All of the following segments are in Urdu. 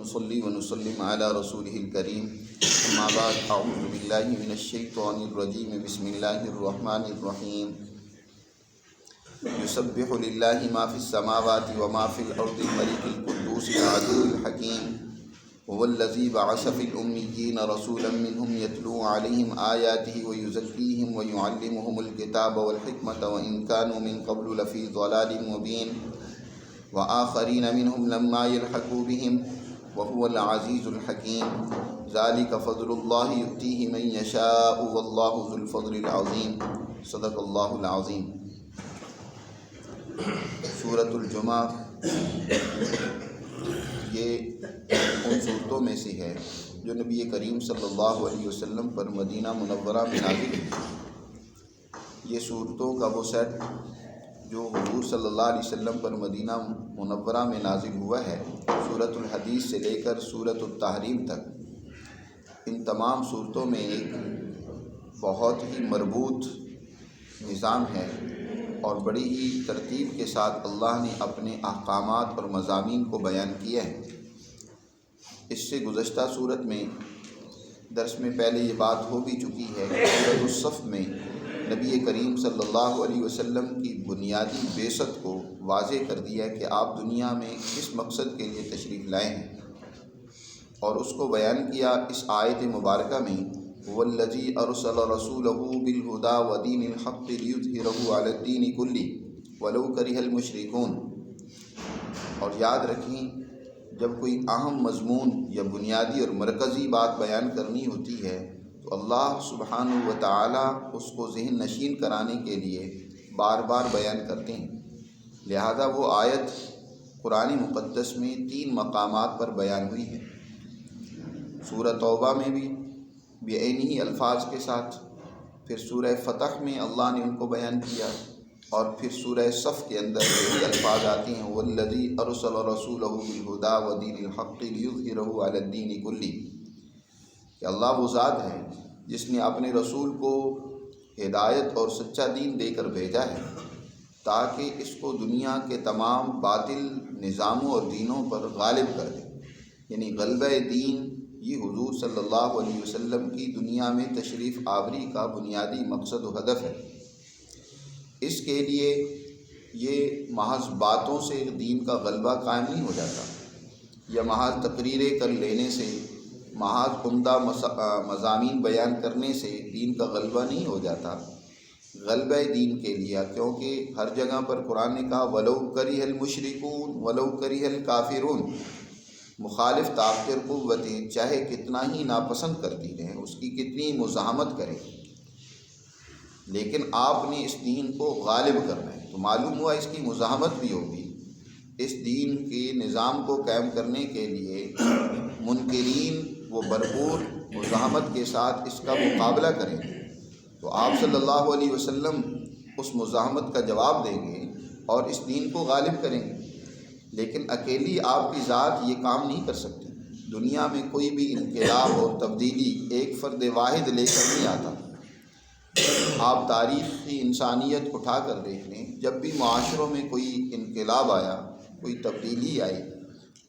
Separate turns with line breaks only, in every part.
ونصلي ونسلم على رسوله الكريم أما بعد أعوذ بالله من الشيطان الرجيم بسم الله الرحمن الرحيم يسبح لله ما في السماوات وما في الأرض الملك القدوس العزيز الحكيم هو الذي بعث في الأميين رسولا منهم يتلو عليهم آياته ويزكيهم ويعلمهم الكتاب والحكمة وإن كانوا من قبل لفي ضلال مبين وآخرين منهم لما يلحقوا بهم وهو العزيز الحكيم ذلك فضل الله يؤتيه من يشاء والله ذو الفضل العظيم صدق اللہ العظیم۔ سورۃ الجمعہ یہ ان صورتوں میں سے ہے جو نبی کریم صلی اللہ علیہ وسلم پر مدینہ منورہ میں نازل ہوئی۔ یہ صورتوں کا وہ سیٹ جو حضور صلی اللہ علیہ وسلم پر مدینہ منورہ میں نازل ہوا ہے، سورۃ الحدیث سے لے کر سورۃ التحریم تک، ان تمام صورتوں میں ایک بہت ہی مربوط نظام ہے اور بڑی ہی ترتیب کے ساتھ اللہ نے اپنے احکامات اور مضامین کو بیان کیا ہے۔ اس سے گزشتہ صورت میں درس میں پہلے یہ بات ہو بھی چکی ہے کہ سورۃ الصف میں نبی کریم صلی اللہ علیہ وسلم کی بنیادی بعثت کو واضح کر دیا کہ آپ دنیا میں کس مقصد کے لیے تشریف لائے ہیں، اور اس کو بیان کیا اس آیت مبارکہ میں وَالَّذِي أَرْسَلَ رَسُولَهُ بِالْهُدَى وَدِينِ الْحَقِّ لِيُظْهِرَهُ عَلَى الدِّينِ كُلِّهِ وَلَوْ كَرِهَ الْمُشْرِكُونَ۔ اور یاد رکھیں، جب کوئی اہم مضمون یا بنیادی اور مرکزی بات بیان کرنی ہوتی ہے تو اللہ سبحانہ و تعالی اس کو ذہن نشین کرانے کے لیے بار بار بیان کرتے ہیں۔ لہذا وہ آیت قرآن مقدس میں 3 مقامات پر بیان ہوئی ہے۔ سورہ توبہ میں بھی بعینی الفاظ کے ساتھ، پھر سورہ فتح میں اللہ نے ان کو بیان کیا، اور پھر سورہ صف کے اندر یہ الفاظ آتے ہیں وَالَّذِي أَرْسَلَ رَسُولَهُ بِالْهُدَى وَدِينِ الْحَقِّ لِيُظْهِرَهُ عَلَى الدِّينِ كُلِّهِ، کہ اللہ وہ ذات ہے جس نے اپنے رسول کو ہدایت اور سچا دین دے کر بھیجا ہے تاکہ اس کو دنیا کے تمام باطل نظاموں اور دینوں پر غالب کر دے۔ یعنی غلبہ دین یہ حضور صلی اللہ علیہ وسلم کی دنیا میں تشریف آوری کا بنیادی مقصد و ہدف ہے۔ اس کے لیے یہ محض باتوں سے دین کا غلبہ قائم نہیں ہو جاتا، یا محض تقریریں کر لینے سے، محض عمدہ مضامین بیان کرنے سے دین کا غلبہ نہیں ہو جاتا۔ غلبہ دین کے لیے، کیونکہ ہر جگہ پر قرآن نے کہا وَلَوْ كَرِهَ الْمُشْرِكُونَ وَلَوْ كَرِهَ الْكَافِرُونَ، مخالف طاقتیں قوتیں چاہے کتنا ہی ناپسند کرتی رہیں، اس کی کتنی مزاحمت کریں، لیکن آپ نے اس دین کو غالب کرنا ہے۔ تو معلوم ہوا اس کی مزاحمت بھی ہوگی۔ اس دین کے نظام کو قائم کرنے کے لیے منکرین وہ بھرپور مزاحمت کے ساتھ اس کا مقابلہ کریں گے، تو آپ صلی اللہ علیہ وسلم اس مزاحمت کا جواب دیں گے اور اس دین کو غالب کریں گے۔ لیکن اکیلی آپ کی ذات یہ کام نہیں کر سکتی۔ دنیا میں کوئی بھی انقلاب اور تبدیلی ایک فرد واحد لے کر نہیں آتا۔ آپ تاریخی انسانیت اٹھا کر دیکھ لیں، جب بھی معاشروں میں کوئی انقلاب آیا، کوئی تبدیلی آئی،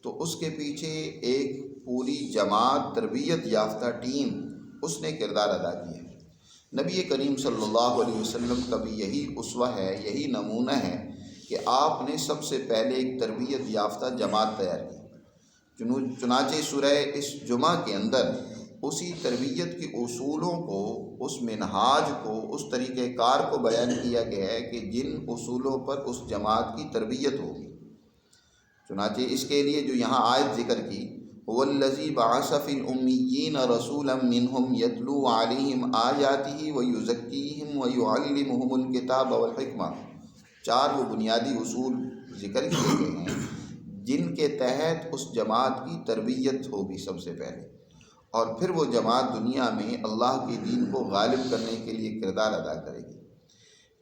تو اس کے پیچھے ایک پوری جماعت، تربیت یافتہ ٹیم اس نے کردار ادا کیا۔ نبی کریم صلی اللہ علیہ وسلم کا بھی یہی اسوہ ہے، یہی نمونہ ہے کہ آپ نے سب سے پہلے ایک تربیت یافتہ جماعت تیار کی۔ چنانچہ سورہ اس جمعہ کے اندر اسی تربیت کے اصولوں کو، اس منہاج کو، اس طریقہ کار کو بیان کیا گیا ہے کہ جن اصولوں پر اس جماعت کی تربیت ہوگی۔ چنانچہ اس کے لیے جو یہاں آیت ذکر کی وَالَّذِي بَعَثَ فِي الْأُمِّيِّينَ رَسُولًا مِّنْهُمْ يَتْلُو عَلَيْهِمْ آيَاتِهِ وَيُزَكِّيهِمْ وَيُعَلِّمُهُمُ الْكِتَابَ وَالْحِكْمَةَ، 4 وہ بنیادی اصول ذکر کیے گئے ہیں جن کے تحت اس جماعت کی تربیت ہوگی سب سے پہلے، اور پھر وہ جماعت دنیا میں اللہ کے دین کو غالب کرنے کے لیے کردار ادا کرے گی۔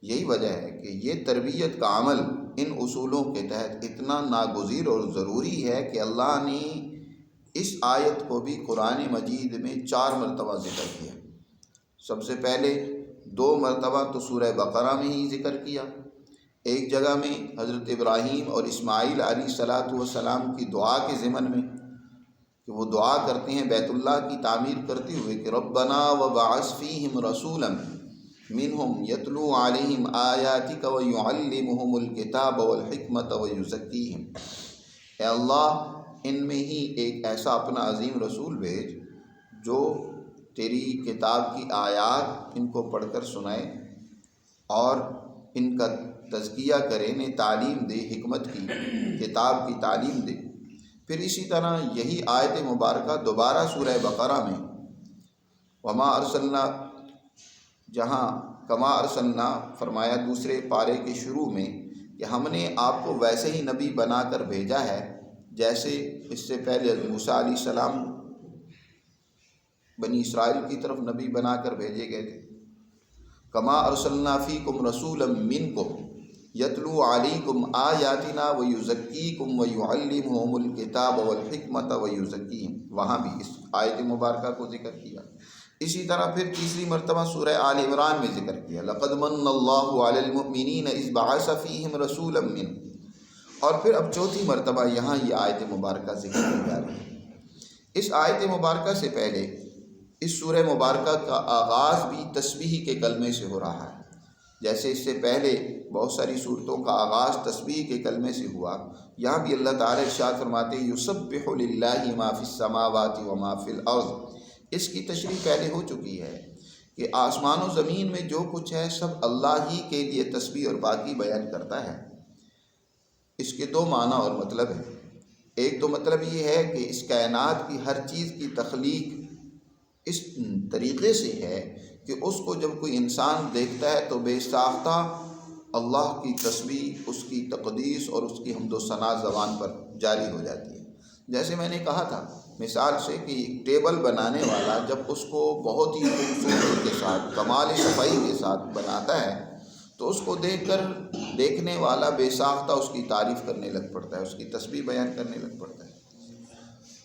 یہی وجہ ہے کہ یہ تربیت کا عمل ان اصولوں کے تحت اتنا ناگزیر اور ضروری ہے کہ اللہ نے اس آیت کو بھی قرآن مجید میں 4 مرتبہ ذکر کیا۔ سب سے پہلے 2 مرتبہ تو سورہ بقرہ میں ہی ذکر کیا، ایک جگہ میں حضرت ابراہیم اور اسماعیل علیہ السلام کی دعا کے ضمن میں، کہ وہ دعا کرتے ہیں بیت اللہ کی تعمیر کرتے ہوئے کہ ربنا وبعث فیہم رسولا منہم یتلو علیہم آیاتک ویعلمہم الکتاب والحکمت ویزکیہم، اے اللہ ان میں ہی ایک ایسا اپنا عظیم رسول بھیج جو تیری کتاب کی آیات ان کو پڑھ کر سنائے اور ان کا تزکیہ کرے، انہیں تعلیم دے، حکمت کی، کتاب کی تعلیم دے۔ پھر اسی طرح یہی آیت مبارکہ دوبارہ سورہ بقرہ میں وما ارسلنا، جہاں کما ارسلنا فرمایا دوسرے پارے کے شروع میں کہ ہم نے آپ کو ویسے ہی نبی بنا کر بھیجا ہے جیسے اس سے پہلے موسیٰ علیہ السلام بنی اسرائیل کی طرف نبی بنا کر بھیجے گئے تھے۔ کما ارسلنا فیکم رسولا منکم یتلو علیکم آیاتنا ویزکیکم ویعلمہم الکتاب والحکمت ویزکیہم، وہاں بھی اس آیت مبارکہ کو ذکر کیا۔ اسی طرح پھر تیسری مرتبہ سورہ آل عمران میں ذکر کیا لقد من اللہ علی المؤمنین اذ بعث فیہم رسولا منہم، اور پھر اب چوتھی مرتبہ یہاں یہ آیت مبارکہ ذکر کی جا رہی ہے۔ اس آیت مبارکہ سے پہلے اس سورہ مبارکہ کا آغاز بھی تسبیح کے کلمے سے ہو رہا ہے، جیسے اس سے پہلے بہت ساری صورتوں کا آغاز تسبیح کے کلمے سے ہوا، یہاں بھی اللہ تعالیٰ ارشاد فرماتے ہیں یسبح للہ ما فی السماوات وما فی الارض۔ اس کی تشریح پہلے ہو چکی ہے کہ آسمان و زمین میں جو کچھ ہے سب اللہ ہی کے لیے تسبیح اور پاکی بیان کرتا ہے۔ اس کے دو معنی اور مطلب ہیں۔ ایک تو مطلب یہ ہے کہ اس کائنات کی ہر چیز کی تخلیق اس طریقے سے ہے کہ اس کو جب کوئی انسان دیکھتا ہے تو بے ساختہ اللہ کی تسبیح، اس کی تقدیس اور اس کی حمد و ثنا زبان پر جاری ہو جاتی ہے۔ جیسے میں نے کہا تھا مثال سے کہ ایک ٹیبل بنانے والا جب اس کو بہت ہی خوبصورتی کے ساتھ، کمال صفائی کے ساتھ بناتا ہے تو اس کو دیکھ کر دیکھنے والا بے ساختہ اس کی تعریف کرنے لگ پڑتا ہے، اس کی تسبیح بیان کرنے لگ پڑتا ہے۔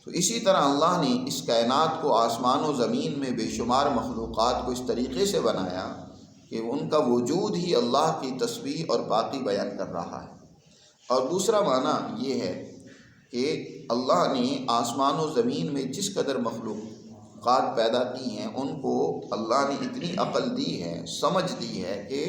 تو اسی طرح اللہ نے اس کائنات کو، آسمان و زمین میں بے شمار مخلوقات کو اس طریقے سے بنایا کہ ان کا وجود ہی اللہ کی تسبیح اور پاکی بیان کر رہا ہے۔ اور دوسرا معنی یہ ہے کہ اللہ نے آسمان و زمین میں جس قدر مخلوقات پیدا کی ہیں ان کو اللہ نے اتنی عقل دی ہے، سمجھ دی ہے کہ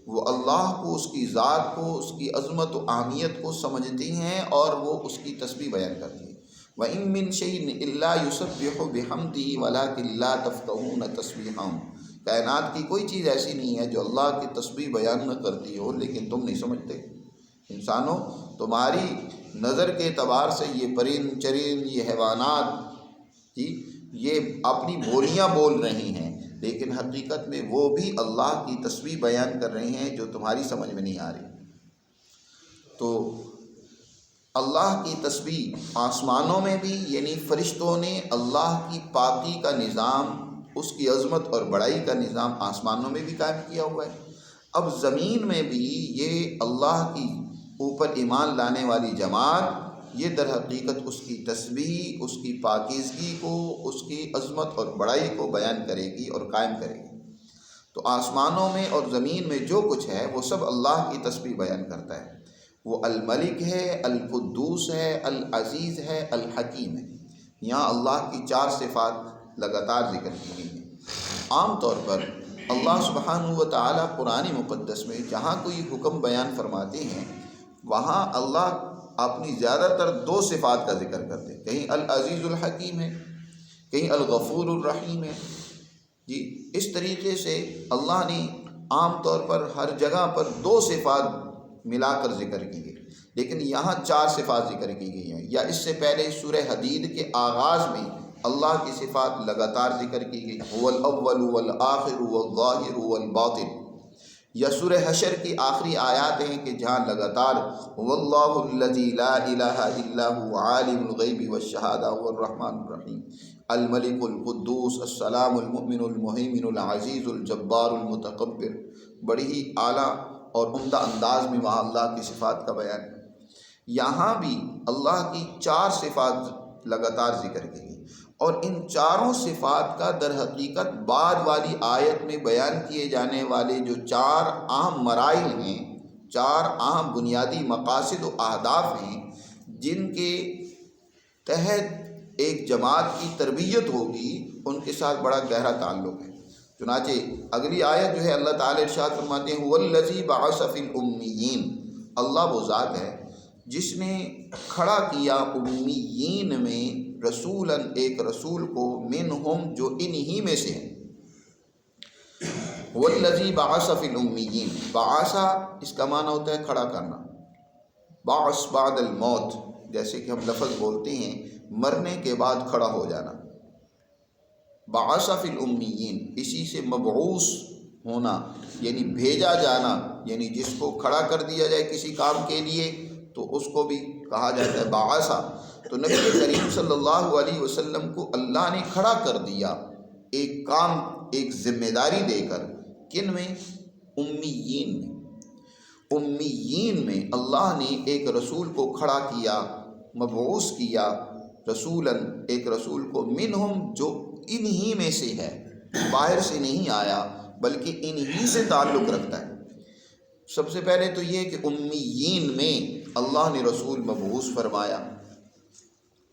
وہ اللہ کو، اس کی ذات کو، اس کی عظمت و اہمیت کو سمجھتی ہیں اور وہ اس کی تسبیح بیان کرتی ہیں۔ وَإِن مِّن شَيْءٍ إِلَّا يُسَبِّحُ بِحَمْدِهِ وَلَٰكِن لَّا تَفْقَهُونَ تَسْبِيحَهُمْ، کائنات کی کوئی چیز ایسی نہیں ہے جو اللہ کی تسبیح بیان نہ کرتی ہو لیکن تم نہیں سمجھتے۔ انسانوں، تمہاری نظر کے اعتبار سے یہ پرند چرند، یہ حیوانات یہ اپنی بولیاں بول رہی ہیں، لیکن حقیقت میں وہ بھی اللہ کی تسبیح بیان کر رہے ہیں جو تمہاری سمجھ میں نہیں آ رہی۔ تو اللہ کی تسبیح آسمانوں میں بھی، یعنی فرشتوں نے اللہ کی پاکی کا نظام، اس کی عظمت اور بڑائی کا نظام آسمانوں میں بھی قائم کیا ہوا ہے۔ اب زمین میں بھی یہ اللہ کی اوپر ایمان لانے والی جماعت، یہ در حقیقت اس کی تسبیح، اس کی پاکیزگی کو، اس کی عظمت اور بڑائی کو بیان کرے گی اور قائم کرے گی۔ تو آسمانوں میں اور زمین میں جو کچھ ہے وہ سب اللہ کی تسبیح بیان کرتا ہے۔ وہ الملک ہے، القدوس ہے، العزیز ہے، الحکیم ہے۔ یہاں اللہ کی چار صفات لگاتار ذکر کی گئی ہیں۔ عام طور پر اللہ سبحانہ و تعالیٰ قرآن مقدس میں جہاں کوئی حکم بیان فرماتے ہیں وہاں اللہ اپنی زیادہ تر دو صفات کا ذکر کرتے ہیں، کہیں العزیز الحکیم ہے، کہیں الغفور الرحیم ہے۔ اس طریقے سے اللہ نے عام طور پر ہر جگہ پر دو صفات ملا کر ذکر کی گئی، لیکن یہاں چار صفات ذکر کی گئی ہیں۔ یا اس سے پہلے سورہ حدید کے آغاز میں اللہ کی صفات لگاتار ذکر کی گئی، هو الاول والآخر والظاہر والباطن۔ یا سورہ حشر کی آخری آیات ہیں کہ جہاں لگاتار هو اللہ الذی لا الہ الا هو عالم الغیب والشہادہ هو الرحمن الرحیم، الملک القدوس السلام المؤمن المہیمن العزیز الجبار المتکبر۔ بڑی ہی اعلیٰ اور عمدہ انداز میں وہاں اللہ کی صفات کا بیان ہے۔ یہاں بھی اللہ کی چار صفات لگاتار ذکر کی گئی، اور ان چاروں صفات کا در حقیقت بعد والی آیت میں بیان کیے جانے والے جو چار اہم مراحل ہیں، چار اہم بنیادی مقاصد و اہداف ہیں، جن کے تحت ایک جماعت کی تربیت ہوگی ان کے ساتھ بڑا گہرا تعلق ہے۔ چنانچہ اگلی آیت جو ہے اللہ تعالی ارشاد فرماتے ہیں وَالَّذِي بَعَثَ فِي الْأُمِّيِّينَ، اللہ وہ ذات ہے جس نے کھڑا کیا امیین میں رسولاً ایک رسول کو، منہم جو انہی میں سے ہیں۔ وَالَّذِي بَعَثَ فِي الْأُمِّيِّينَ، بعث اس کا معنی ہوتا ہے کھڑا کرنا، بعث بعد الموت، جیسے کہ ہم لفظ بولتے ہیں مرنے کے بعد کھڑا ہو جانا۔ بعث فی الامیین، اسی سے مبعوث ہونا یعنی بھیجا جانا، یعنی جس کو کھڑا کر دیا جائے کسی کام کے لیے تو اس کو بھی کہا جاتا ہے بعث۔ تو نبی کریم صلی اللہ علیہ وسلم کو اللہ نے کھڑا کر دیا ایک کام، ایک ذمہ داری دے کر، کن میں؟ امیین میں۔ امیین میں اللہ نے ایک رسول کو کھڑا کیا، مبعوث کیا، رسولاً ایک رسول کو، منہم جو انہی میں سے ہے، باہر سے نہیں آیا بلکہ انہی سے تعلق رکھتا ہے۔ سب سے پہلے تو یہ کہ امیین میں اللہ نے رسول مبعوث فرمایا۔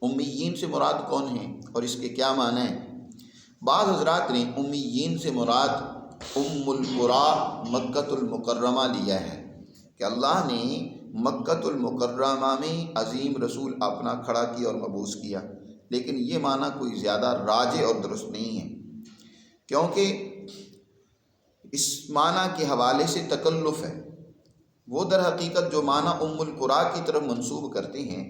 امیین سے مراد کون ہیں اور اس کے کیا معنی ہیں؟ بعض حضرات نے امیین سے مراد ام القری مکۃ المکرمہ لیا ہے کہ اللہ نے مکۃ المکرمہ میں عظیم رسول اپنا کھڑا کیا اور مبعوث کیا، لیکن یہ معنی کوئی زیادہ راجح اور درست نہیں ہے، کیونکہ اس معنی کے حوالے سے تکلف ہے۔ وہ در حقیقت جو معنی ام القری کی طرف منسوب کرتے ہیں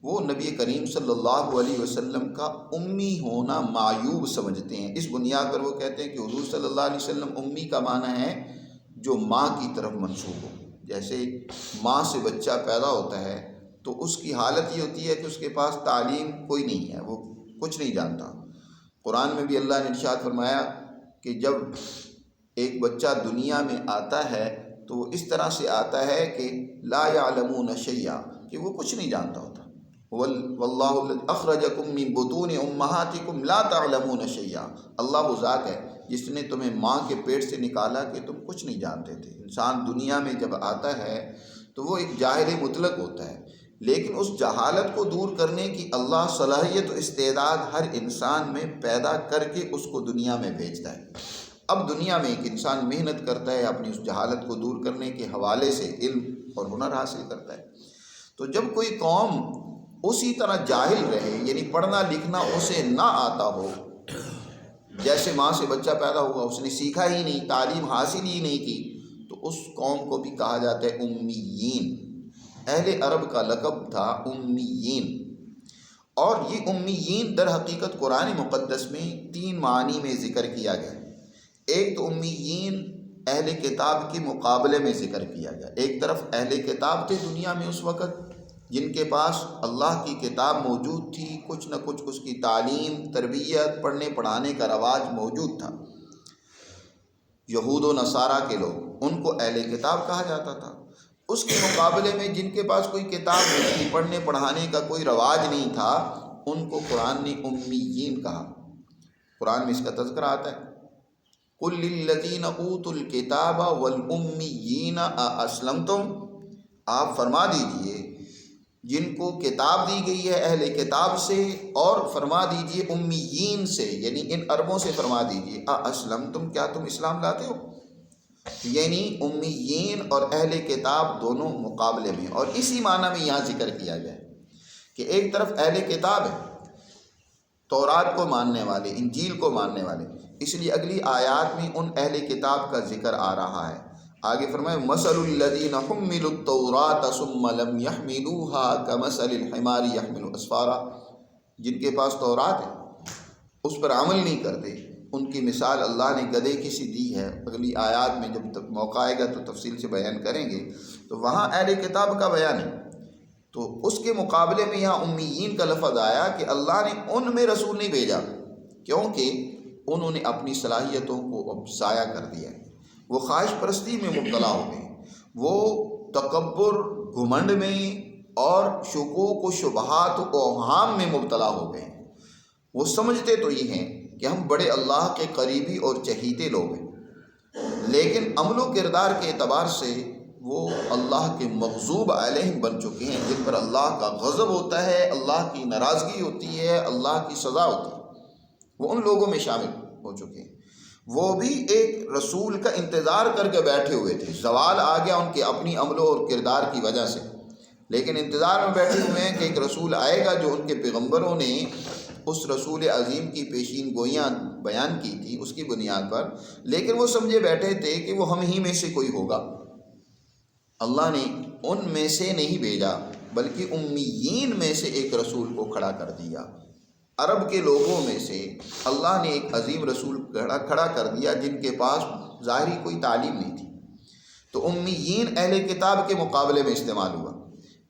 وہ نبی کریم صلی اللہ علیہ وسلم کا امی ہونا معیوب سمجھتے ہیں۔ اس بنیاد پر وہ کہتے ہیں کہ حضور صلی اللہ علیہ وسلم امی کا معنی ہے جو ماں کی طرف منسوب ہو۔ جیسے ماں سے بچہ پیدا ہوتا ہے تو اس کی حالت یہ ہوتی ہے کہ اس کے پاس تعلیم کوئی نہیں ہے، وہ کچھ نہیں جانتا۔ قرآن میں بھی اللہ نے ارشاد فرمایا کہ جب ایک بچہ دنیا میں آتا ہے تو وہ اس طرح سے آتا ہے کہ لا یعلمون شیئا، کہ وہ کچھ نہیں جانتا ہوتا۔ واللہ الذی اخرجکم من بطون امہاتکم لا تعلمون شیئا، اللہ وہ ذات ہے جس نے تمہیں ماں کے پیٹ سے نکالا کہ تم کچھ نہیں جانتے تھے۔ انسان دنیا میں جب آتا ہے تو وہ ایک جاہل مطلق ہوتا ہے، لیکن اس جہالت کو دور کرنے کی اللہ صلاحیت و استعداد ہر انسان میں پیدا کر کے اس کو دنیا میں بھیجتا ہے۔ اب دنیا میں ایک انسان محنت کرتا ہے اپنی اس جہالت کو دور کرنے کے حوالے سے، علم اور ہنر حاصل کرتا ہے۔ تو جب کوئی قوم اسی طرح جاہل رہے، یعنی پڑھنا لکھنا اسے نہ آتا ہو، جیسے ماں سے بچہ پیدا ہوا اس نے سیکھا ہی نہیں، تعلیم حاصل ہی نہیں کی، تو اس قوم کو بھی کہا جاتا ہے امیین۔ اہل عرب کا لقب تھا امیین، اور یہ امیین در حقیقت قرآن مقدس میں 3 معنی میں ذکر کیا گیا۔ ایک تو امیین اہل کتاب کے مقابلے میں ذکر کیا گیا، ایک طرف اہل کتاب تھے دنیا میں اس وقت جن کے پاس اللہ کی کتاب موجود تھی، کچھ نہ کچھ اس کی تعلیم، تربیت، پڑھنے پڑھانے کا رواج موجود تھا۔ یہود و نصارہ کے لوگ، ان کو اہل کتاب کہا جاتا تھا۔ اس کے مقابلے میں جن کے پاس کوئی کتاب نہیں تھی، پڑھنے پڑھانے کا کوئی رواج نہیں تھا، ان کو قرآن نے امیین کہا۔ قرآن میں اس کا تذکرہ آتا ہے قُلْ لِلَّذِينَ أُوتُوا الْكِتَابَ وَالْأُمِّيِّينَ أَأَسْلَمْتُمْ، آپ فرما دیجئے جن کو کتاب دی گئی ہے اہل کتاب سے، اور فرما دیجئے امیین سے، یعنی ان عربوں سے فرما دیجئے أَأَسْلَمْتُمْ، کیا تم اسلام لاتے ہو؟ یعنی امیین اور اہل کتاب دونوں مقابلے میں، اور اسی معنی میں یہاں ذکر کیا گیا ہے کہ ایک طرف اہل کتاب ہے، تورات کو ماننے والے، انجیل کو ماننے والے، اس لیے اگلی آیات میں ان اہل کتاب کا ذکر آ رہا ہے۔ آگے فرمائے مثل الذین حملوا التوراۃ ثم لم يحملوها كمثل الحمار يحمل اسفارا، جن کے پاس تورات ہے اس پر عمل نہیں کرتے، ان کی مثال اللہ نے گدھے کی سی دی ہے۔ اگلی آیات میں جب موقع آئے گا تو تفصیل سے بیان کریں گے، تو وہاں اہل کتاب کا بیان ہے۔ تو اس کے مقابلے میں یہاں امیین کا لفظ آیا کہ اللہ نے ان میں رسول نہیں بھیجا، کیونکہ انہوں نے اپنی صلاحیتوں کو اب ضائع کر دیا، وہ خواہش پرستی میں مبتلا ہو گئے، وہ تکبر، گھمنڈ میں اور شکوک و شبہات و اوہام میں مبتلا ہو گئے۔ وہ سمجھتے تو یہ ہیں کہ ہم بڑے اللہ کے قریبی اور چہیتے لوگ ہیں، لیکن عمل و کردار کے اعتبار سے وہ اللہ کے مغضوب علیہم بن چکے ہیں، جن پر اللہ کا غضب ہوتا ہے، اللہ کی ناراضگی ہوتی ہے، اللہ کی سزا ہوتی ہے، وہ ان لوگوں میں شامل ہو چکے ہیں۔ وہ بھی ایک رسول کا انتظار کر کے بیٹھے ہوئے تھے، زوال آ گیا ان کے اپنی عملوں اور کردار کی وجہ سے، لیکن انتظار میں بیٹھے ہوئے ہیں کہ ایک رسول آئے گا جو ان کے پیغمبروں نے اس رسول عظیم کی پیشین گوئیاں بیان کی تھی اس کی بنیاد پر، لیکن وہ سمجھے بیٹھے تھے کہ وہ ہم ہی میں سے کوئی ہوگا۔ اللہ نے ان میں سے نہیں بھیجا بلکہ امیین میں سے ایک رسول کو کھڑا کر دیا۔ عرب کے لوگوں میں سے اللہ نے ایک عظیم رسول کھڑا کر دیا جن کے پاس ظاہری کوئی تعلیم نہیں تھی، تو امیین اہل کتاب کے مقابلے میں استعمال ہوا۔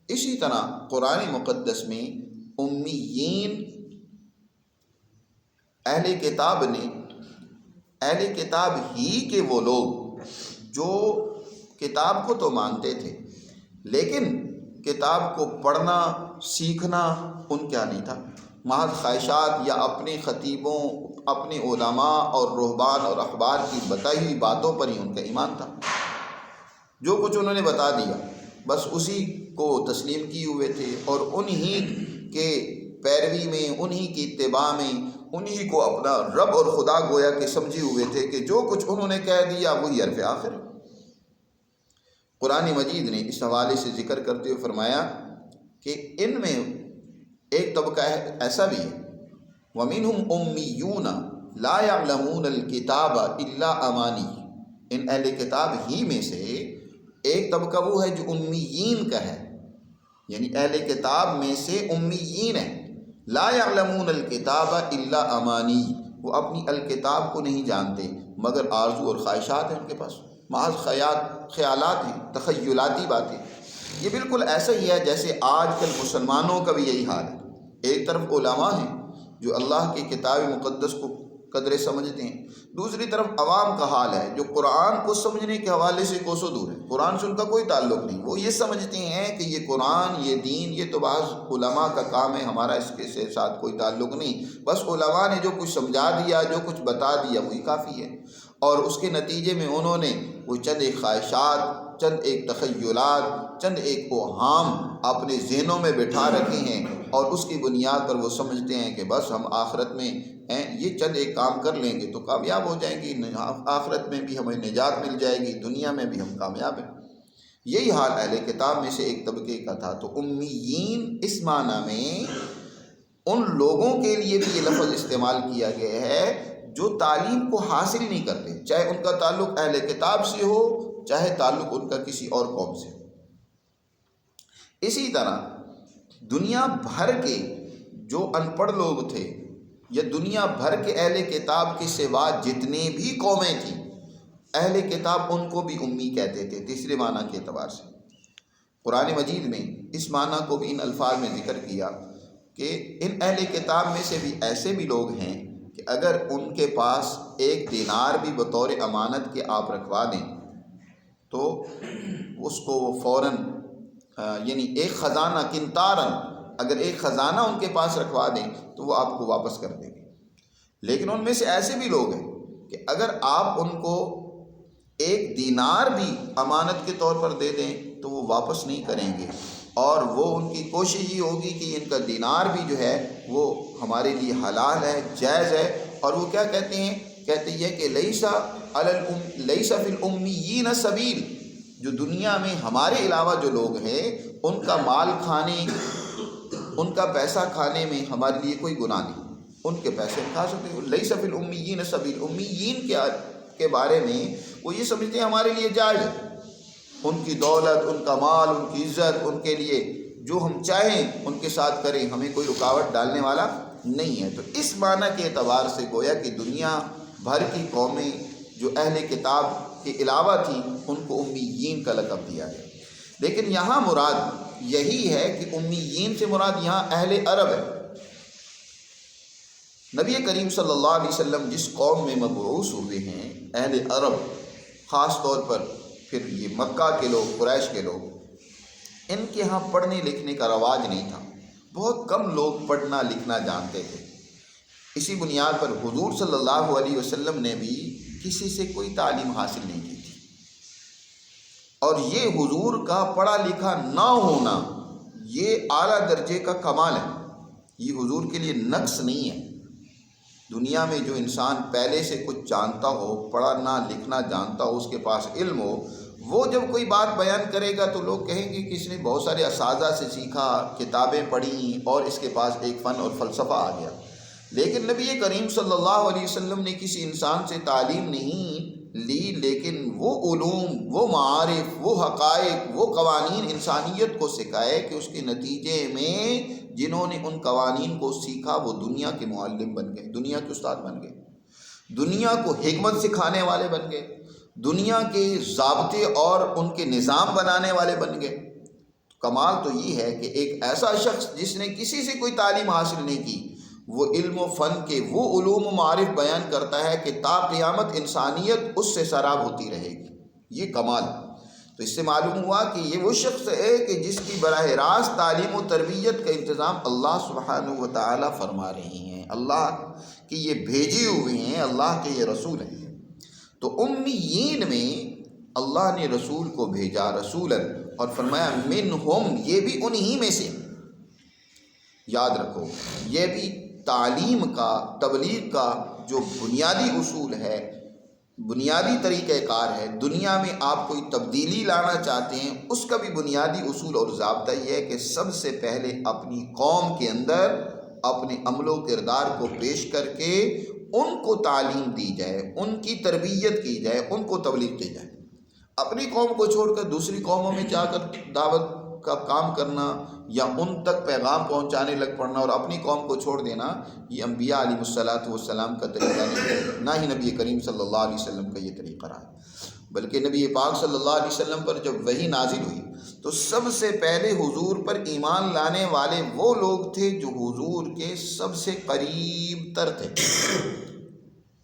اسی طرح قرآن مقدس میں امیین اہل کتاب ہی کے وہ لوگ جو کتاب کو تو مانتے تھے لیکن کتاب کو پڑھنا سیکھنا ان کا نہیں تھا، محض خواہشات یا اپنے خطیبوں، اپنے علماء اور رہبان اور احبار کی بتائی ہوئی باتوں پر ہی ان کا ایمان تھا۔ جو کچھ انہوں نے بتا دیا بس اسی کو تسلیم کیے ہوئے تھے، اور انہی کے پیروی میں، انہی کی اتباع میں، انہی کو اپنا رب اور خدا گویا کہ سمجھے ہوئے تھے کہ جو کچھ انہوں نے کہہ دیا وہی حرف آخر ہے۔ قرآن مجید نے اس حوالے سے ذکر کرتے ہوئے فرمایا کہ ان میں ایک طبقہ ایسا بھی ہے، وَمِنْهُمْ أُمِّيُّونَ لَا يَعْلَمُونَ الْكِتَابَ إِلَّا أَمَانِيَّ، ان اہل کتاب ہی میں سے ایک طبقہ وہ ہے جو امیین کا ہے، یعنی اہل کتاب میں سے امیین ہے، لا يعلمون الکتاب الا امانی، وہ اپنی الکتاب کو نہیں جانتے مگر آرزو اور خواہشات ہیں ان کے پاس، محض خیالات ہیں، تخیلاتی باتیں۔ یہ بالکل ایسا ہی ہے جیسے آج کل مسلمانوں کا بھی یہی حال ہے۔ ایک طرف علماء ہیں جو اللہ کی کتاب مقدس کو قدرے سمجھتے ہیں، دوسری طرف عوام کا حال ہے جو قرآن کو سمجھنے کے حوالے سے کوسوں دور ہے، قرآن سے ان کا کوئی تعلق نہیں، وہ یہ سمجھتے ہیں کہ یہ قرآن، یہ دین، یہ تو بعض علماء کا کام ہے، ہمارا اس کے ساتھ کوئی تعلق نہیں، بس علماء نے جو کچھ سمجھا دیا، جو کچھ بتا دیا وہی کافی ہے، اور اس کے نتیجے میں انہوں نے وہ چند ایک خواہشات، چند ایک تخیلات، چند ایک اوہام اپنے ذہنوں میں بٹھا رکھے ہیں، اور اس کی بنیاد پر وہ سمجھتے ہیں کہ بس ہم آخرت میں یہ چند ایک کام کر لیں گے تو کامیاب ہو جائیں گے، آخرت میں بھی ہمیں نجات مل جائے گی، دنیا میں بھی ہم کامیاب ہیں۔ یہی حال اہل کتاب میں سے ایک طبقے کا تھا۔ تو امیین اس معنی میں ان لوگوں کے لیے بھی یہ لفظ استعمال کیا گیا ہے جو تعلیم کو حاصل نہیں کرتے، چاہے ان کا تعلق اہل کتاب سے ہو، چاہے تعلق ان کا کسی اور قوم سے ہو۔ اسی طرح دنیا بھر کے جو ان پڑھ لوگ تھے یا دنیا بھر کے اہل کتاب کے سوا جتنے بھی قومیں تھیں، اہل کتاب ان کو بھی امی کہتے تھے، تیسرے معنی کے اعتبار سے۔ قرآن مجید میں اس معنی کو بھی ان الفاظ میں ذکر کیا کہ ان اہل کتاب میں سے بھی ایسے بھی لوگ ہیں کہ اگر ان کے پاس ایک دینار بھی بطور امانت کے آپ رکھوا دیں تو اس کو وہ فوراً، یعنی ایک خزانہ کنتارن، اگر ایک خزانہ ان کے پاس رکھوا دیں تو وہ آپ کو واپس کر دیں گے۔ لیکن ان میں سے ایسے بھی لوگ ہیں کہ اگر آپ ان کو ایک دینار بھی امانت کے طور پر دے دیں تو وہ واپس نہیں کریں گے، اور وہ ان کی کوشش یہ ہوگی کہ ان کا دینار بھی جو ہے وہ ہمارے لیے حلال ہے، جائز ہے، اور وہ کیا کہتے ہیں؟ کہتے ہیں کہ لیسا فی الامیین سبیل، جو دنیا میں ہمارے علاوہ جو لوگ ہیں ان کا مال کھانے، ان کا پیسہ کھانے میں ہمارے لیے کوئی گناہ نہیں، ان کے پیسے کھا سکتے ہیں۔ لیس فی الامیین سبیل، امیین کے بارے میں وہ یہ سمجھتے ہیں ہمارے لیے جائز ہے، ان کی دولت، ان کا مال، ان کی عزت، ان کے لیے جو ہم چاہیں ان کے ساتھ کریں، ہمیں کوئی رکاوٹ ڈالنے والا نہیں ہے۔ تو اس معنی کے اعتبار سے گویا کہ دنیا بھر کی قومیں جو اہل کتاب کے علاوہ تھیں ان کو امیین کا لقب دیا گیا، لیکن یہاں مراد یہی ہے کہ امیین سے مراد یہاں اہل عرب ہے۔ نبی کریم صلی اللہ علیہ وسلم جس قوم میں مبعوث ہوئے ہیں، اہل عرب، خاص طور پر پھر یہ مکہ کے لوگ، قریش کے لوگ، ان کے ہاں پڑھنے لکھنے کا رواج نہیں تھا، بہت کم لوگ پڑھنا لکھنا جانتے تھے۔ اسی بنیاد پر حضور صلی اللہ علیہ وسلم نے بھی کسی سے کوئی تعلیم حاصل نہیں کی تھی، اور یہ حضور کا پڑھا لکھا نہ ہونا یہ اعلیٰ درجے کا کمال ہے، یہ حضور کے لیے نقص نہیں ہے۔ دنیا میں جو انسان پہلے سے کچھ جانتا ہو، پڑھنا لکھنا جانتا ہو، اس کے پاس علم ہو، وہ جب کوئی بات بیان کرے گا تو لوگ کہیں گے کہ اس نے بہت سارے اساتذہ سے سیکھا، کتابیں پڑھیں اور اس کے پاس ایک فن اور فلسفہ آ گیا۔ لیکن نبی کریم صلی اللہ علیہ وسلم نے کسی انسان سے تعلیم نہیں لی، لیکن وہ علوم، وہ معارف، وہ حقائق، وہ قوانین انسانیت کو سکھائے کہ اس کے نتیجے میں جنہوں نے ان قوانین کو سیکھا وہ دنیا کے معلم بن گئے، دنیا کے استاد بن گئے، دنیا کو حکمت سکھانے والے بن گئے، دنیا کے ضابطے اور ان کے نظام بنانے والے بن گئے۔ کمال تو یہ ہے کہ ایک ایسا شخص جس نے کسی سے کوئی تعلیم حاصل نہیں کی، وہ علم و فن کے وہ علوم و معارف بیان کرتا ہے کہ تا قیامت انسانیت اس سے سراب ہوتی رہے گی، یہ کمال۔ تو اس سے معلوم ہوا کہ یہ وہ شخص ہے کہ جس کی براہ راست تعلیم و تربیت کا انتظام اللہ سبحانہ و تعالیٰ فرما رہے ہیں، اللہ کے یہ بھیجے ہوئے ہیں، اللہ کے یہ رسول ہیں۔ تو امیین میں اللہ نے رسول کو بھیجا رسولاً، اور فرمایا منہم، یہ بھی انہی میں سے۔ یاد رکھو یہ بھی تعلیم کا، تبلیغ کا جو بنیادی اصول ہے، بنیادی طریقہ کار ہے۔ دنیا میں آپ کوئی تبدیلی لانا چاہتے ہیں، اس کا بھی بنیادی اصول اور ضابطہ یہ ہے کہ سب سے پہلے اپنی قوم کے اندر اپنے عمل و کردار کو پیش کر کے ان کو تعلیم دی جائے، ان کی تربیت کی جائے، ان کو تبلیغ کی جائے۔ اپنی قوم کو چھوڑ کر دوسری قوموں میں جا کر دعوت کا کام کرنا یا ان تک پیغام پہنچانے لگ پڑنا اور اپنی قوم کو چھوڑ دینا، یہ انبیاء علیہ الصلاۃ والسلام کا طریقہ نہیں ہے، نہ ہی نبی کریم صلی اللہ علیہ وسلم کا یہ طریقہ رہا۔ بلکہ نبی پاک صلی اللہ علیہ وسلم پر جب وحی نازل ہوئی تو سب سے پہلے حضور پر ایمان لانے والے وہ لوگ تھے جو حضور کے سب سے قریب تر تھے۔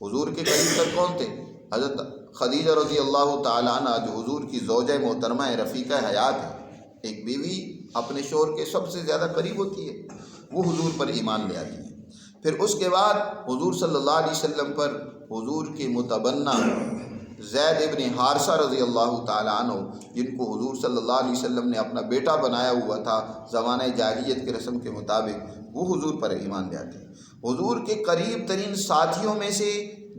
حضور کے قریب تر کون تھے؟ حضرت خدیجہ رضی اللہ تعالیٰ عنہ، جو حضور کی زوجہ محترمہ رفیقہ حیات ہے۔ ایک بیوی اپنے شوہر کے سب سے زیادہ قریب ہوتی ہے، وہ حضور پر ایمان لے آتی ہے۔ پھر اس کے بعد حضور صلی اللہ علیہ وسلم پر حضور کے متبنہ زید ابن حارثہ رضی اللہ تعالیٰ عنہ، جن کو حضور صلی اللہ علیہ وسلم نے اپنا بیٹا بنایا ہوا تھا زمانہ جاہلیت کے رسم کے مطابق، وہ حضور پر ایمان لے آتے ہیں۔ حضور کے قریب ترین ساتھیوں میں سے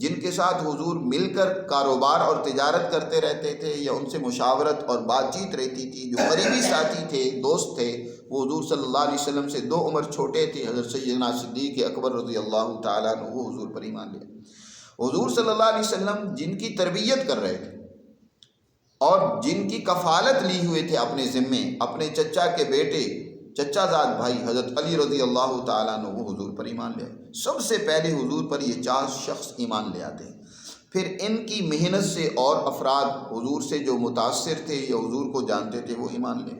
جن کے ساتھ حضور مل کر کاروبار اور تجارت کرتے رہتے تھے یا ان سے مشاورت اور بات چیت رہتی تھی، جو قریبی ساتھی تھے، دوست تھے، وہ حضور صلی اللہ علیہ وسلم سے 2 عمر چھوٹے تھے، حضرت سیدنا صدیق اکبر رضی اللہ تعالیٰ عنہ، وہ حضور پر ایمان لے۔ حضور صلی اللہ علیہ وسلم جن کی تربیت کر رہے تھے اور جن کی کفالت لی ہوئے تھے اپنے ذمے، اپنے چچا کے بیٹے، چچا زاد بھائی حضرت علی رضی اللہ تعالیٰ عنہ، وہ حضور پر ایمان لے۔ سب سے پہلے حضور پر یہ 4 شخص ایمان لے آتے ہیں۔ پھر ان کی محنت سے اور افراد حضور سے جو متاثر تھے یا حضور کو جانتے تھے وہ ایمان لے۔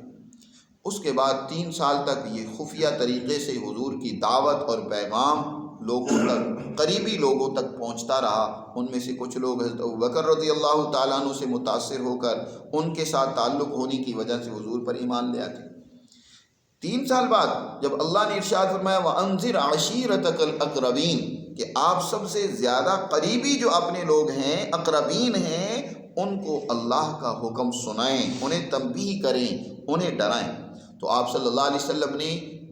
اس کے بعد 3 سال تک یہ خفیہ طریقے سے حضور کی دعوت اور پیغام لوگوں تک، قریبی لوگوں تک پہنچتا رہا۔ ان میں سے کچھ لوگ حضرت ابوبکر رضی اللہ تعالیٰ عنہ سے متاثر ہو کر ان کے ساتھ تعلق ہونے کی وجہ سے حضور پر ایمان لے آتے۔ 3 سال بعد جب اللہ نے ارشاد فرمایا وَأَنذِرْ عَشِيرَتَكَ الْأَقْرَبِينَ، کہ آپ سب سے زیادہ قریبی جو اپنے لوگ ہیں، اقربین ہیں، ان کو اللہ کا حکم سنائیں، انہیں تنبیہ کریں، انہیں ڈرائیں۔ تو آپ صلی اللہ علیہ وسلم نے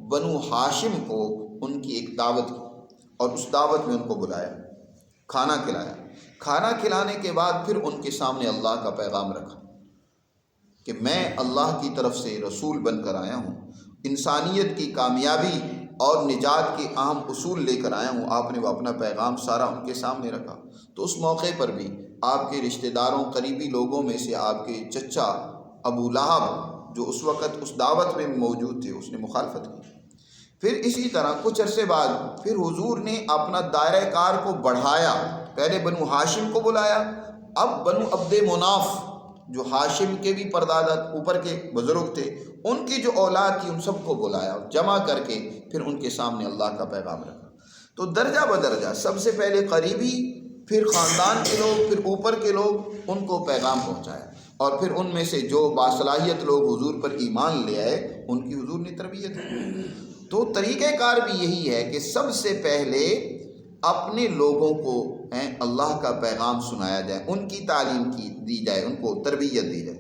بنو ہاشم کو ان کی ایک دعوت کی اور اس دعوت میں ان کو بلایا، کھانا کھلایا۔ کھانا کھلانے کے بعد پھر ان کے سامنے اللہ کا پیغام رکھا کہ میں اللہ کی طرف سے رسول بن کر آیا ہوں، انسانیت کی کامیابی اور نجات کے اہم اصول لے کر آیا ہوں۔ آپ نے وہ اپنا پیغام سارا ان کے سامنے رکھا۔ تو اس موقع پر بھی آپ کے رشتہ داروں، قریبی لوگوں میں سے آپ کے چچا ابو لہب، جو اس وقت اس دعوت میں موجود تھے، اس نے مخالفت کی۔ پھر اسی طرح کچھ عرصے بعد پھر حضور نے اپنا دائرہ کار کو بڑھایا، پہلے بنو ہاشم کو بلایا، اب بنو عبد مناف جو ہاشم کے بھی پردادا اوپر کے بزرگ تھے، ان کی جو اولاد تھی ان سب کو بلایا، جمع کر کے پھر ان کے سامنے اللہ کا پیغام رکھا۔ تو درجہ بدرجہ سب سے پہلے قریبی، پھر خاندان کے لوگ، پھر اوپر کے لوگ، ان کو پیغام پہنچایا، اور پھر ان میں سے جو باصلاحیت لوگ حضور پر ایمان لے آئے ان کی حضور نے تربیت کی۔ تو طریقہ کار بھی یہی ہے کہ سب سے پہلے اپنے لوگوں کو اللہ کا پیغام سنایا جائے، ان کی تعلیم دی جائے، ان کو تربیت دی جائے۔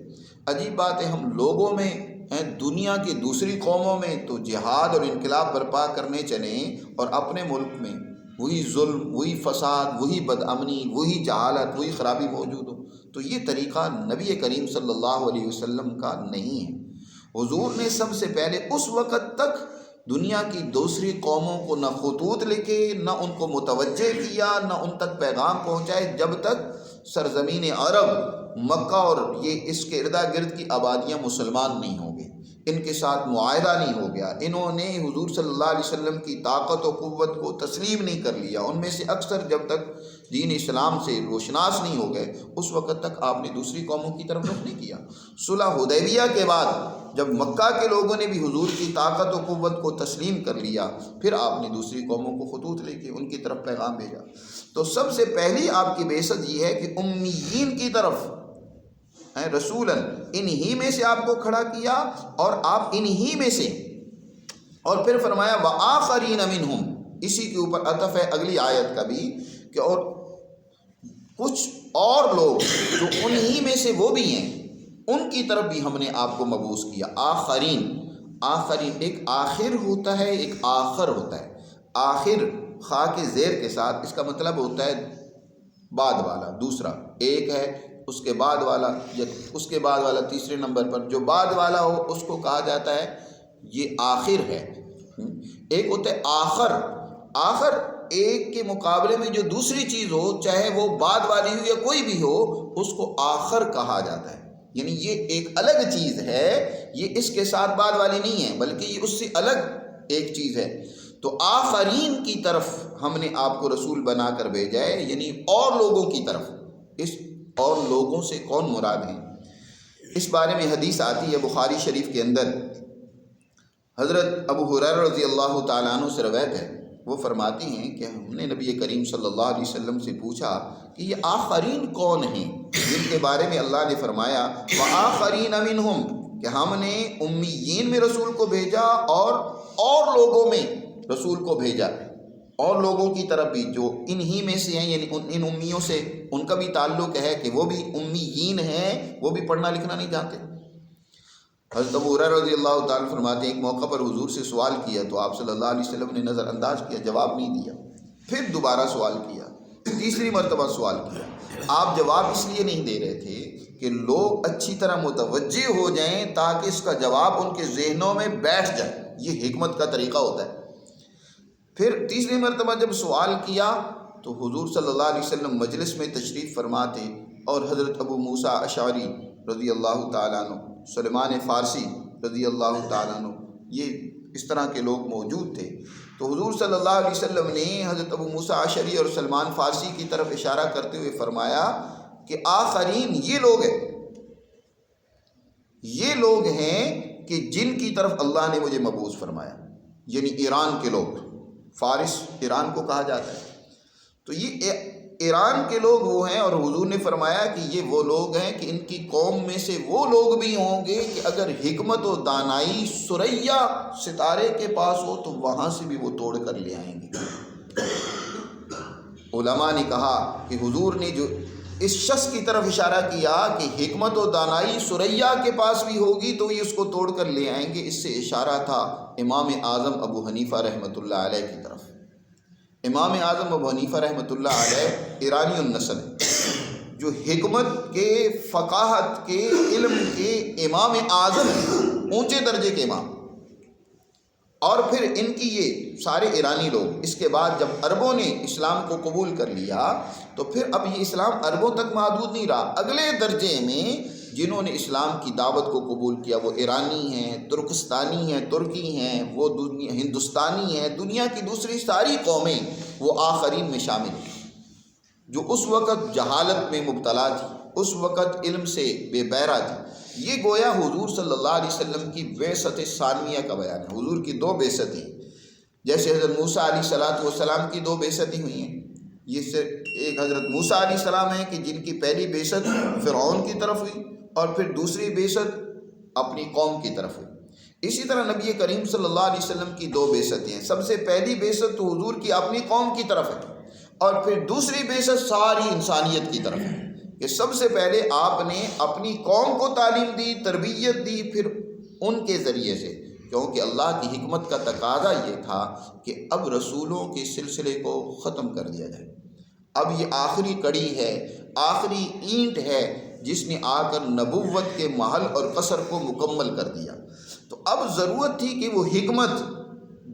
عجیب بات ہے، ہم لوگوں میں دنیا کی دوسری قوموں میں تو جہاد اور انقلاب برپا کرنے چلیں، اور اپنے ملک میں وہی ظلم، وہی فساد، وہی بدامنی، وہی جہالت، وہی خرابی موجود ہو. تو یہ طریقہ نبی کریم صلی اللہ علیہ وسلم کا نہیں ہے. حضور نے سب سے پہلے اس وقت تک دنیا کی دوسری قوموں کو نہ خطوط لکھے، نہ ان کو متوجہ کیا، نہ ان تک پیغام پہنچائے، جب تک سرزمین عرب، مکہ اور یہ اس کے اردا گرد کی آبادیاں مسلمان نہیں ہوں گے، ان کے ساتھ معاہدہ نہیں ہو گیا، انہوں نے حضور صلی اللہ علیہ وسلم کی طاقت و قوت کو تسلیم نہیں کر لیا. ان میں سے اکثر جب تک دین اسلام سے روشناس نہیں ہو گئے، اس وقت تک آپ نے دوسری قوموں کی طرف رخ نہیں کیا. صلح حدیبیہ کے بعد جب مکہ کے لوگوں نے بھی حضور کی طاقت و قوت کو تسلیم کر لیا، پھر آپ نے دوسری قوموں کو خطوط لے کے ان کی طرف پیغام بھیجا. تو سب سے پہلی آپ کی بعثت یہ ہے کہ امیین کی طرف رسولاً، انہی میں سے آپ کو کھڑا کیا، اور آپ انہی میں سے، اور پھر فرمایا وآخرین منہم، اسی کے اوپر عطف ہے اگلی آیت کا بھی کہ اور کچھ اور لوگ جو انہی میں سے وہ بھی ہیں، ان کی طرف بھی ہم نے آپ کو مبعوث کیا. آخرین، آخرین ایک آخر ہوتا ہے، ایک آخر ہوتا ہے. آخر خا کے زیر کے ساتھ، اس کا مطلب ہوتا ہے بعد والا. دوسرا ایک ہے اس کے بعد والا، یا اس کے بعد والا تیسرے نمبر پر جو بعد والا ہو اس کو کہا جاتا ہے یہ آخر ہے. ایک ہوتا ہے آخر. آخر ایک کے مقابلے میں جو دوسری چیز ہو، چاہے وہ بعد والی ہو یا کوئی بھی ہو، اس کو آخر کہا جاتا ہے. یعنی یہ ایک الگ چیز ہے، یہ اس کے ساتھ بعد والی نہیں ہے، بلکہ یہ اس سے الگ ایک چیز ہے. تو آخرین کی طرف ہم نے آپ کو رسول بنا کر بھیجا ہے، یعنی اور لوگوں کی طرف. اس اور لوگوں سے کون مراد ہیں؟ اس بارے میں حدیث آتی ہے بخاری شریف کے اندر. حضرت ابو ہریرہ رضی اللہ تعالیٰ عنہ سے روایت ہے، وہ فرماتے ہیں کہ ہم نے نبی کریم صلی اللہ علیہ وسلم سے پوچھا کہ یہ آخرین کون ہیں جن کے بارے میں اللہ نے فرمایا وآخرین منہم، کہ ہم نے امیین میں رسول کو بھیجا اور لوگوں میں رسول کو بھیجا. اور لوگوں کی طرف بھی جو انہی میں سے ہیں، یعنی ان امیوں سے ان کا بھی تعلق ہے کہ وہ بھی امیین ہیں، وہ بھی پڑھنا لکھنا نہیں جانتے. حضرت ابو ہریرہ رضی اللہ تعالیٰ فرماتے ہیں ایک موقع پر حضور سے سوال کیا تو آپ صلی اللہ علیہ وسلم نے نظر انداز کیا، جواب نہیں دیا. پھر دوبارہ سوال کیا، تیسری مرتبہ سوال کیا. آپ جواب اس لیے نہیں دے رہے تھے کہ لوگ اچھی طرح متوجہ ہو جائیں تاکہ اس کا جواب ان کے ذہنوں میں بیٹھ جائے. یہ حکمت کا طریقہ ہوتا ہے. پھر تیسری مرتبہ جب سوال کیا تو حضور صلی اللہ علیہ وسلم مجلس میں تشریف فرماتے، اور حضرت ابو موسیٰ اشعری رضی اللہ تعالیٰ عنہ، سلمان فارسی رضی اللہ تعالیٰ عنہ، یہ اس طرح کے لوگ موجود تھے. تو حضور صلی اللہ علیہ وسلم نے حضرت ابو موسیٰ اشعری اور سلمان فارسی کی طرف اشارہ کرتے ہوئے فرمایا کہ آخرین یہ لوگ ہیں، یہ لوگ ہیں کہ جن کی طرف اللہ نے مجھے مبعوث فرمایا. یعنی ایران کے لوگ، فارس ایران کو کہا جاتا ہے. تو یہ ایران کے لوگ وہ ہیں، اور حضور نے فرمایا کہ یہ وہ لوگ ہیں کہ ان کی قوم میں سے وہ لوگ بھی ہوں گے کہ اگر حکمت و دانائی ثریا ستارے کے پاس ہو تو وہاں سے بھی وہ توڑ کر لے آئیں گے. علماء نے کہا کہ حضور نے جو اس شخص کی طرف اشارہ کیا کہ حکمت و دانائی ثریا کے پاس بھی ہوگی تو یہ اس کو توڑ کر لے آئیں گے، اس سے اشارہ تھا امام اعظم ابو حنیفہ رحمۃ اللہ علیہ کی طرف. امام اعظم ابو حنیفہ رحمۃ اللہ علیہ ایرانی النسل، جو حکمت کے، فقاہت کے، علم کے امام اعظم ہیں، اونچے درجے کے امام. اور پھر ان کی یہ سارے ایرانی لوگ، اس کے بعد جب عربوں نے اسلام کو قبول کر لیا تو پھر اب یہ اسلام عربوں تک محدود نہیں رہا. اگلے درجے میں جنہوں نے اسلام کی دعوت کو قبول کیا وہ ایرانی ہیں، ترکستانی ہیں، ترکی ہیں، وہ ہندوستانی ہیں، دنیا کی دوسری ساری قومیں وہ آخرین میں شامل ہیں جو اس وقت جہالت میں مبتلا تھی، اس وقت علم سے بے بہرہ تھی. یہ گویا حضور صلی اللہ علیہ وسلم کی بعثت ثانیہ کا بیان ہے. حضور کی دو بعثتیں، جیسے حضرت موسیٰ علیہ السلام کی دو بعثتیں ہوئی ہیں. یہ صرف ایک حضرت موسیٰ علیہ السلام ہے کہ جن کی پہلی بعثت فرعون کی طرف ہوئی، اور پھر دوسری بعثت اپنی قوم کی طرف ہوئی. اسی طرح نبی کریم صلی اللہ علیہ وسلم کی دو بعثتیں ہیں. سب سے پہلی بعثت تو حضور کی اپنی قوم کی طرف ہے، اور پھر دوسری بعثت ساری انسانیت کی طرف ہے. کہ سب سے پہلے آپ نے اپنی قوم کو تعلیم دی، تربیت دی، پھر ان کے ذریعے سے، کیونکہ اللہ کی حکمت کا تقاضا یہ تھا کہ اب رسولوں کے سلسلے کو ختم کر دیا جائے۔ اب یہ آخری کڑی ہے، آخری اینٹ ہے جس نے آ کر نبوت کے محل اور قصر کو مکمل کر دیا۔ تو اب ضرورت تھی کہ وہ حکمت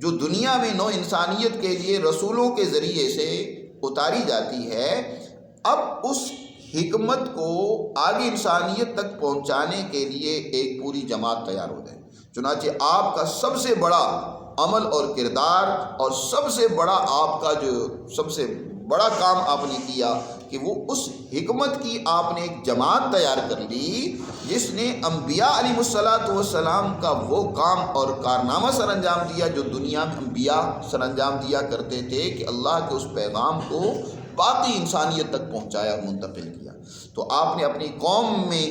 جو دنیا میں نو انسانیت کے لیے رسولوں کے ذریعے سے اتاری جاتی ہے، اب اس حکمت کو آگے انسانیت تک پہنچانے کے لیے ایک پوری جماعت تیار ہو جائے۔ چنانچہ آپ کا سب سے بڑا عمل اور کردار اور سب سے بڑا آپ کا جو سب سے بڑا کام آپ نے کیا کہ وہ اس حکمت کی آپ نے ایک جماعت تیار کر لی جس نے انبیاء علیہ الصلاۃ والسلام کا وہ کام اور کارنامہ سر انجام دیا جو دنیا میں انبیاء سر انجام دیا کرتے تھے، کہ اللہ کے اس پیغام کو باقی انسانیت تک پہنچایا اور منتقل کیا۔ تو آپ نے اپنی قوم میں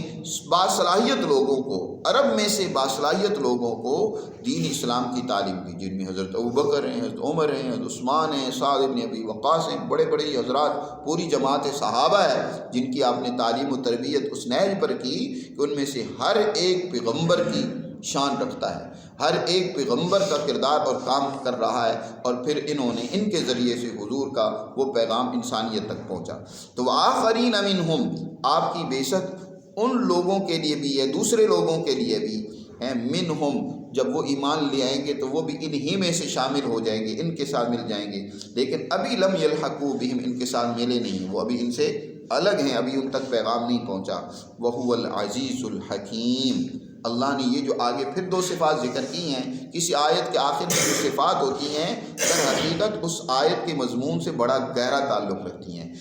باصلاحیت لوگوں کو، عرب میں سے باصلاحیت لوگوں کو دین اسلام کی تعلیم دی، جن میں حضرت ابوبکر ہیں، حضرت عمر ہیں، حضرت عثمان ہیں، سعد بن ابی وقاص ہیں، بڑے بڑے حضرات، پوری جماعت صحابہ ہے جن کی آپ نے تعلیم و تربیت اس نہج پر کی کہ ان میں سے ہر ایک پیغمبر کی شان رکھتا ہے، ہر ایک پیغمبر کا کردار اور کام کر رہا ہے، اور پھر انہوں نے ان کے ذریعے سے حضور کا وہ پیغام انسانیت تک پہنچا۔ تو آخرین منہم، آپ کی بیشک ان لوگوں کے لیے بھی ہے، دوسرے لوگوں کے لیے بھی ہے، منہم، جب وہ ایمان لے آئیں گے تو وہ بھی انہی میں سے شامل ہو جائیں گے، ان کے ساتھ مل جائیں گے، لیکن ابھی لم یلحقوا بہم، ان کے ساتھ ملے نہیں، وہ ابھی ان سے الگ ہیں، ابھی ان تک پیغام نہیں پہنچا۔ وہو العزیز الحکیم، اللہ نے یہ جو آگے پھر دو صفات ذکر کی ہیں، کسی آیت کے آخر میں جو صفات ہوتی ہیں در حقیقت اس آیت کے مضمون سے بڑا گہرا تعلق رکھتی ہیں۔